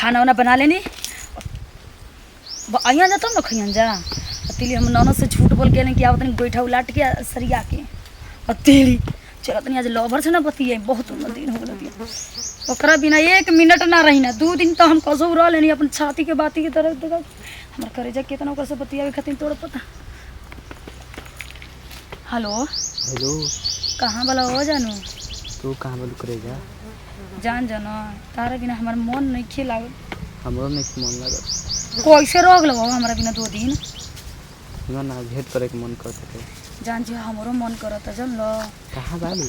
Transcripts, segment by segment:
खाना वाना बना लेनी अइया जा तब न खइयन जा। तिली हम ननद से झूठ बोल के कि आवतनी गोइठा उलाट के सरिया के और तिली चलो तनी आज लवर से ना बतिए बहुत दिन हो गल ओकरा बिना 1 मिनट ना रही ना 2 दिन तो हम कसो रह लेनी अपन छाती के बाती की तरह देखा हमार करेजा केतना ओकर से बतियावे खातिर तोड़ पता। हेलो हेलो कहाँ वाला हो जानू तू कहाँ बोलू करेगा जान जाना तारा बिना हमार मन नहीं खे लागल। हमरो नहीं मन लागत कैसे रोक लो हमारा बिना 2 दिन ना ना भेंट करे के मन करत है जान जी हमरो मन करता जान लो कहाँ बालू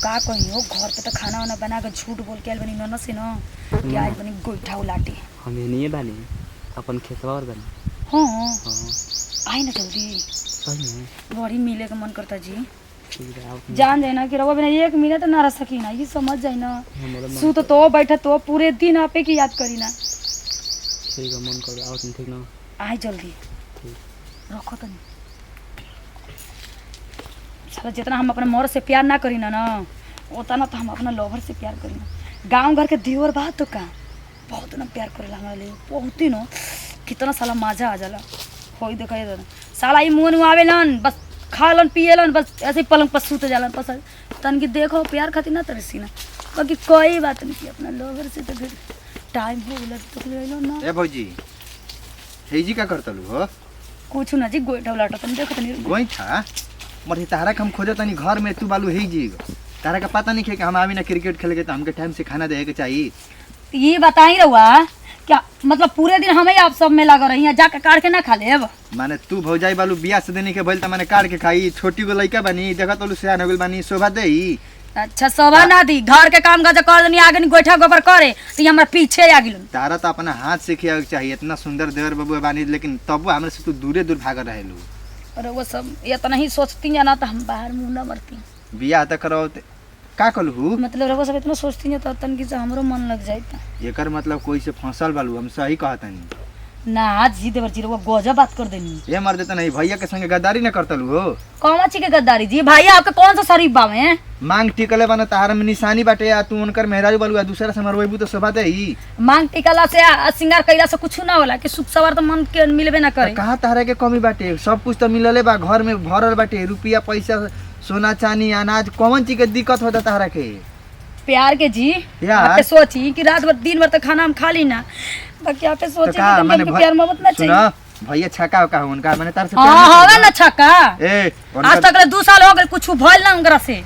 का कही हो घर पे तो खाना वाना बना के झूठ बोल के आइल बनी ननद से न कि आज बनी गोइठा उलाटी हम नहीं बानी अपन खेतवा और बानी। हाँ हाँ आई ना जल्दी सही में बड़ी मिले के मन करता जी। ठीक है आओ जान जाए ना कि रवा बिना 1 मिनट ना रह सकी ना ये समझ जाए ना हमारा मन सू तो बैठा तो पूरे दिन आपे की याद करी ना। ठीक है मन कर आओ तुम ठीक ना आई जल्दी ठीक रखो तनी साला जितना हम अपने मर्द से प्यार ना करी ना उतना तो हम अपना लवर से प्यार करी ना। गाँव घर के देवर बात तो का बहुत ना प्यार करेला हमारे लिए बहुत ही न कितना साला मजा आ जाला हो देखा इधर साला ही मुँह आवेलन बस खालन पियलन बस ऐसे ही पलंग पर सूत जालन पसंद तन की देखो प्यार खातिर ना तरसी ना बाकी कोई बात नहीं की अपना लवर से तो फिर टाइम हो गया तो ले लो ना। ए भौजी हेजी का करतलू हो कुछ ना जी गोइठा उलाटा तन देखो तनी गोइठा मरे तारा के हम खोजे तनी घर में तू बालू हेजी तारा का पता नहीं है कि हम आवी ना क्रिकेट खेले के तो हमके टाइम से खाना दे के चाहिए। ये बताई रहुआ क्या मतलब पूरे दिन हमें आप सब में लगा रही हैं जाकर काट के ना खा ले अब माने तू भौजाई बालू बियाह से देने के बोल त माने काट के खाई छोटी गो लइका बनी देखा तोलू सियान हो गेल बनी शोभा देई। अच्छा सवा ना दी घर के काम काज कर देनी आगे गोइठा गोबर करे तो ये हमरा पीछे आ गिलन। तारा तो अपना हाथ से खिया के चाहिए इतना सुंदर देवर बबुआ बानी लेकिन तब हमरे से तू दूरे दूर भाग रहेलू। अरे वो सब ये तो नहीं सोचती है ना तो हम बाहर मुंह ना मरती बियाह त करो का कलहू मतलब रउआ सब इतना सोचती है तो तन की से हमरो मन लग जाता। एकर मतलब कोई से फंसल बालू हम सही कहतनी ना जी देवर जी रउआ गजब बात कर देनी ये मर देता नहीं भैया के संगे गद्दारी न करतलू हो। कौन ची के गद्दारी जी भाई आपका कौन सा शरीफ बावे हैं मांग टिकले बना तार में निशानी बाटे या तू उनकर मेहरारू बालू दूसरा से मरवेबू तो शोभा देई। मांग टिकला से श्रृंगार कैला से कुछ ना होला कि सुख सवार तो मन के मिलबे ना करे। कहाँ तारा के कमी बाटे सब कुछ तो मिलले बा घर में भरल बाटे रुपया पैसा सोना चांदी अनाज कौन चीज के दिक्कत होता तारा के प्यार के जी यार। आपे सोची कि रात भर दिन भर तो खाना हम खा ली ना बाकी आपे सोची कि तुम माने प्यार मोहब्बत ना चाहिए। सुना भैया छका का उनका माने तार से हां होगा ना छक्का ए आज तक 2 साल हो गए कुछ भइल ना उनकरा से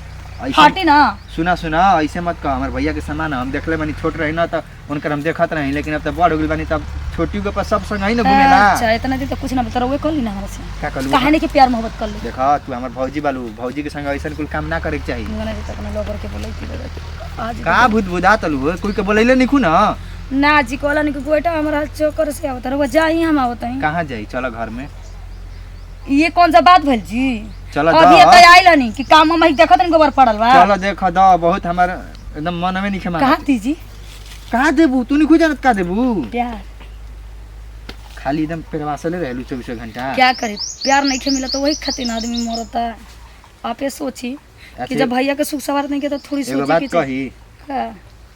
हटी ना। सुना सुना ऐसे मत कह हमर भैया के सामान हम देखले बानी छोट रही ना त उनकर हम देखत रही लेकिन अब त बड़ हो गेल बानी तब छोटी के पास सब संग ही ना घुमेला। अच्छा इतना दिन तो कुछ ना बता रहे कर ली ना हमरा से का कलू कहानी के प्यार मोहब्बत कर ली देखा तू हमर भौजी बालू भौजी के संग ऐसा कुल काम ना करे के चाहिए। मुंगना जी तक ना लोबर के बोले कि आज का भूत बुदा तलू हो कोई के बोलैले निखु ना ना जी कोला नहीं गोइठा हमरा चोकर से आवत रहुआ जाई हम आवत हई कहां जाई चलो घर में ये कौन सा बात भेल जी चलो अभी तो आइल नहीं कि काम हम देखत नहीं गोबर पड़ल बा चलो देख द बहुत हमार एकदम मन में नहीं कहां थी जी का देबू तू नहीं खुद जानत का देबू प्यार खाली एकदम पेरवासले रहलू 24 घंटा क्या करे प्यार नहीं खे मिला तो वही खातिर आदमी मरता। आपे सोची कि जब भैया के सुख सवार नहीं के तो थोड़ी एगो सोची बात कि कही हाँ।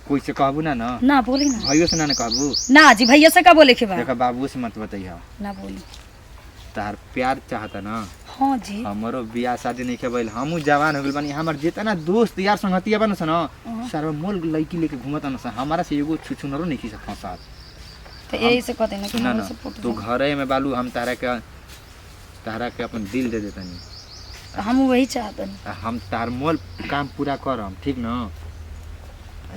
कोई से कहबू ना ना ना बोली ना भाइयों से ना कहबू ना जी भैया से का बोले के बा देखा बाबू से मत बताइए ना बोली तार प्यार चाहता ना हाँ जी हमरो बियाह शादी नहीं के भइल हमहू जवान हो गेल बानी हमर जितना दोस्त यार संगतिया बन सन सारा मोल लड़की लेके घूमत न हमारा से एगो छुछुनरो नहीं खी सकता साथ तो यही से कहते ना कि सुना हमरो ना सपोर्ट तू घरे में बालू हम तारा के अपन दिल दे देतनी हम वही चाहतन हम तार मोल काम पूरा करम ठीक न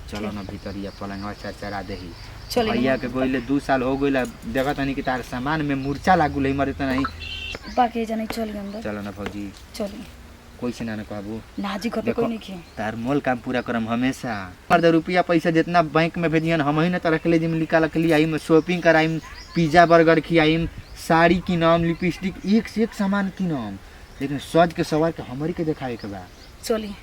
चलो ना भीतरिया पलंगवा चरचरा देही चली भैया के गोइले 2 साल हो गइला देखत नहीं कि तार सामान में मूर्छा लागू लई मरे त नहीं बाकी जने चल गए अंदर चलो ना भौजी चली कोई से ना कहबू ना जी कभी कोई नहीं किया तार मोल काम पूरा करम हमेशा पर रुपया पैसा जितना बैंक में भेजियन हम ही ना तरह के लिए जिम निकाल के लिए आई शॉपिंग कराई पिज्जा बर्गर खियाई साड़ी की नाम लिपस्टिक एक से एक सामान की नाम लेकिन सज के सवार के हमारी के दिखाए के बा चली